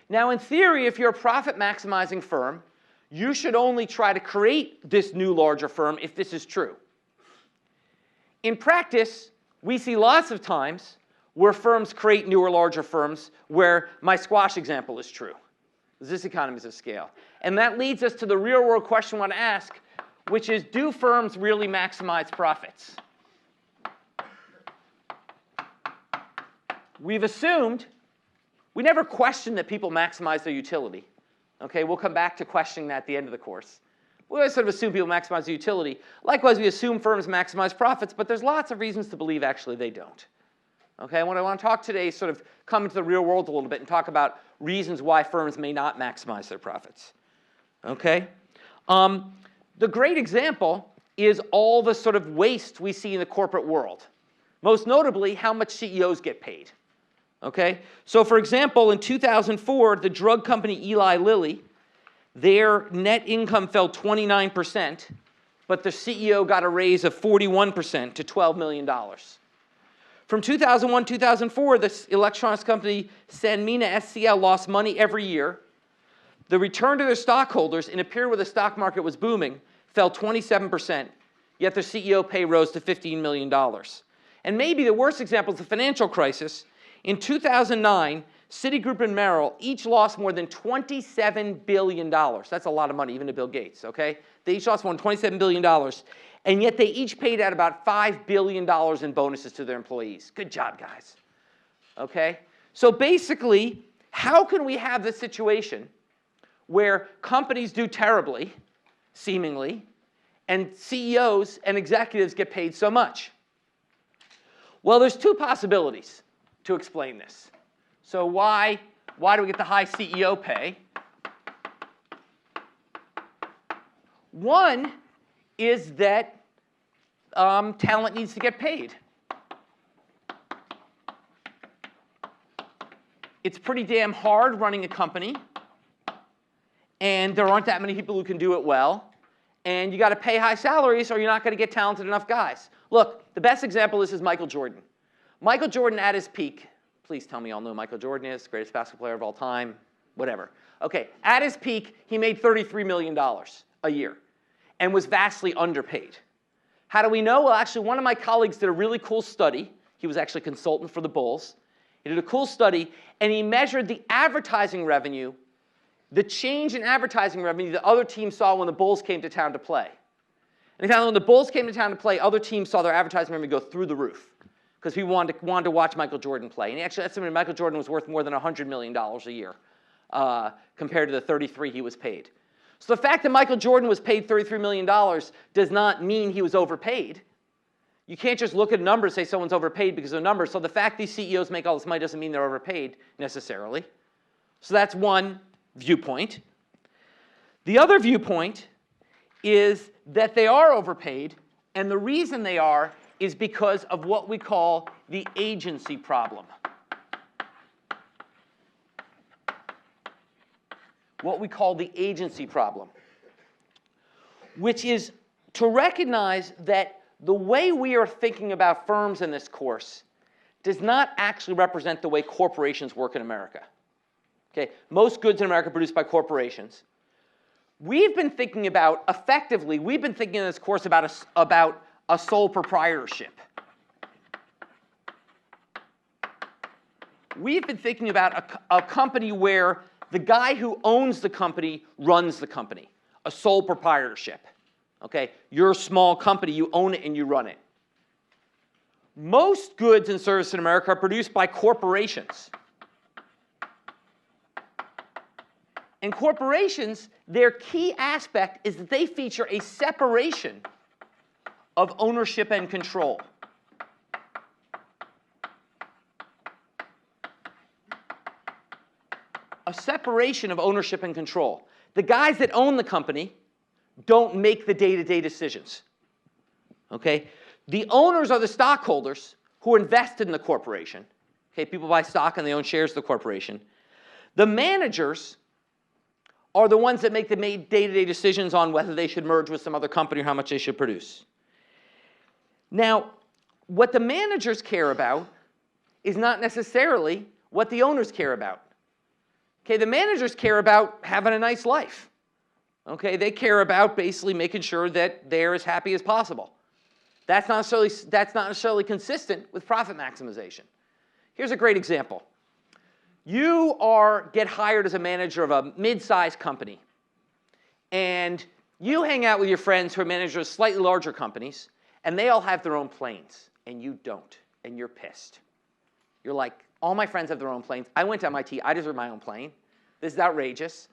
Now, in theory, if you're a profit-maximizing firm, you should only try to create this new larger firm if this is true. In practice, we see lots of times where firms create newer, larger firms where my squash example is true. This economies of scale. And that leads us to the real-world question I want to ask, which is, do firms really maximize profits? We've assumed, we never question that people maximize their utility. Okay, we'll come back to questioning that at the end of the course. We always sort of assume people maximize the utility. Likewise, we assume firms maximize profits, but there's lots of reasons to believe actually they don't. Okay, what I want to talk today is sort of come into the real world a little bit and talk about reasons why firms may not maximize their profits. Okay? The great example is all the sort of waste we see in the corporate world. Most notably, how much CEOs get paid. Okay? So for example, in 2004, the drug company Eli Lilly, their net income fell 29%, but the CEO got a raise of 41% to $12 million. From 2001-2004, the electronics company Sanmina SCL lost money every year. The return to their stockholders in a period where the stock market was booming fell 27%, yet their CEO pay rose to $15 million. And maybe the worst example is the financial crisis. In 2009, Citigroup and Merrill each lost more than $27 billion. That's a lot of money, even to Bill Gates, okay? They each lost more than $27 billion, and yet they each paid out about $5 billion in bonuses to their employees. Good job, guys, okay? So basically, how can we have this situation where companies do terribly, seemingly, and CEOs and executives get paid so much? Well, there's two possibilities to explain this. So why do we get the high CEO pay? One is that talent needs to get paid. It's pretty damn hard running a company, and there aren't that many people who can do it well, and you got to pay high salaries or you're not going to get talented enough guys. Look, the best example of this is Michael Jordan. Michael Jordan at his peak, please tell me you all know who Michael Jordan is, greatest basketball player of all time, whatever. Okay, at his peak, he made $33 million a year and was vastly underpaid. How do we know? Well, actually, one of my colleagues did a really cool study. He was actually a consultant for the Bulls. He did a cool study, and he measured the advertising revenue, the change in advertising revenue that other teams saw when the Bulls came to town to play. And he found that when the Bulls came to town to play, other teams saw their advertising revenue go through the roof because people wanted to watch Michael Jordan play. And he actually estimated Michael Jordan was worth more than $100 million a year compared to the 33 he was paid. So the fact that Michael Jordan was paid $33 million does not mean he was overpaid. You can't just look at a number and say someone's overpaid because of a number. So the fact these CEOs make all this money doesn't mean they're overpaid necessarily. So that's one viewpoint. The other viewpoint is that they are overpaid, and the reason they are is because of what we call the agency problem. What we call the agency problem, which is to recognize that the way we are thinking about firms in this course does not actually represent the way corporations work in America. Okay? Most goods in America are produced by corporations. We've been thinking about, effectively, we've been thinking in this course about a sole proprietorship. We've been thinking about a company where the guy who owns the company runs the company, a sole proprietorship. Okay? You're a small company, you own it and you run it. Most goods and services in America are produced by corporations. And corporations, their key aspect is that they feature a separation of ownership and control. A separation of ownership and control. The guys that own the company don't make the day-to-day decisions. Okay? The owners are the stockholders who are invested in the corporation. Okay? People buy stock and they own shares of the corporation. The managers are the ones that make the day-to-day decisions on whether they should merge with some other company or how much they should produce. Now, what the managers care about is not necessarily what the owners care about. Okay, the managers care about having a nice life. Okay, they care about basically making sure that they're as happy as possible. That's not necessarily consistent with profit maximization. Here's a great example. You get hired as a manager of a mid-sized company, and you hang out with your friends who are managers of slightly larger companies, and they all have their own planes, and you don't, and you're pissed. You're like, all my friends have their own planes. I went to MIT. I deserve my own plane. This is outrageous.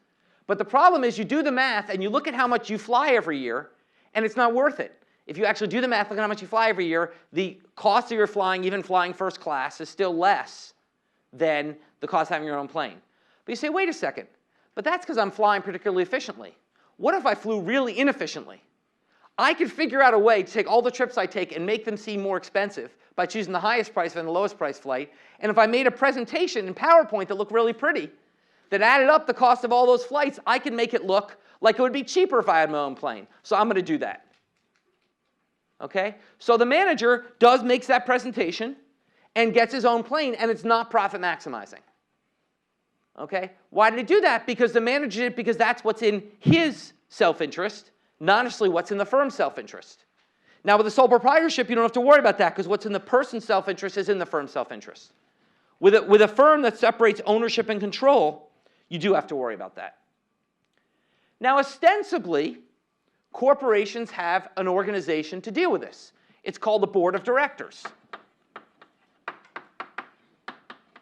But the problem is you do the math, and you look at how much you fly every year, and it's not worth it. If you actually do the math, look at how much you fly every year, the cost of your flying, even flying first class, is still less than the cost of having your own plane. But you say, wait a second, but that's because I'm flying particularly efficiently. What if I flew really inefficiently? I could figure out a way to take all the trips I take and make them seem more expensive by choosing the highest price and the lowest price flight. And if I made a presentation in PowerPoint that looked really pretty, that added up the cost of all those flights, I could make it look like it would be cheaper if I had my own plane. So I'm going to do that. Okay? So the manager makes that presentation and gets his own plane, and it's not profit maximizing. Okay? Why did he do that? Because the manager did it because that's what's in his self-interest, not necessarily what's in the firm's self-interest. Now, with a sole proprietorship, you don't have to worry about that because what's in the person's self-interest is in the firm's self-interest. With a firm that separates ownership and control, you do have to worry about that. Now, ostensibly, corporations have an organization to deal with this. It's called the board of directors.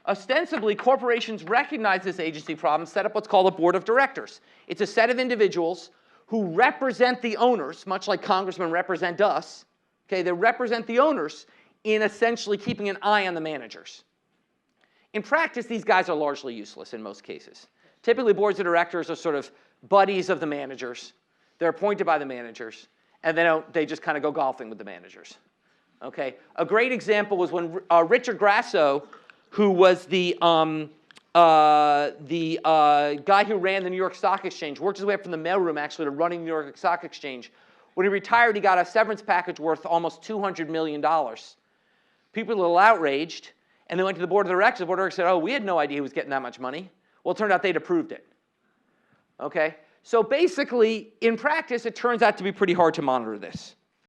Ostensibly, corporations recognize this agency problem, set up what's called a board of directors. It's a set of individuals who represent the owners, much like congressmen represent us. Okay, they represent the owners in essentially keeping an eye on the managers. In practice, these guys are largely useless in most cases. Typically, boards of directors are sort of buddies of the managers. They're appointed by the managers, and they just kind of go golfing with the managers. Okay, a great example was when Richard Grasso, who was the guy who ran the New York Stock Exchange, worked his way up from the mailroom actually to running the New York Stock Exchange. When he retired, he got a severance package worth almost $200 million. People were a little outraged, and they went to the board of directors. The board of directors said, oh, we had no idea he was getting that much money. Well, it turned out they'd approved it. Okay? So basically, in practice, it turns out to be pretty hard to monitor this.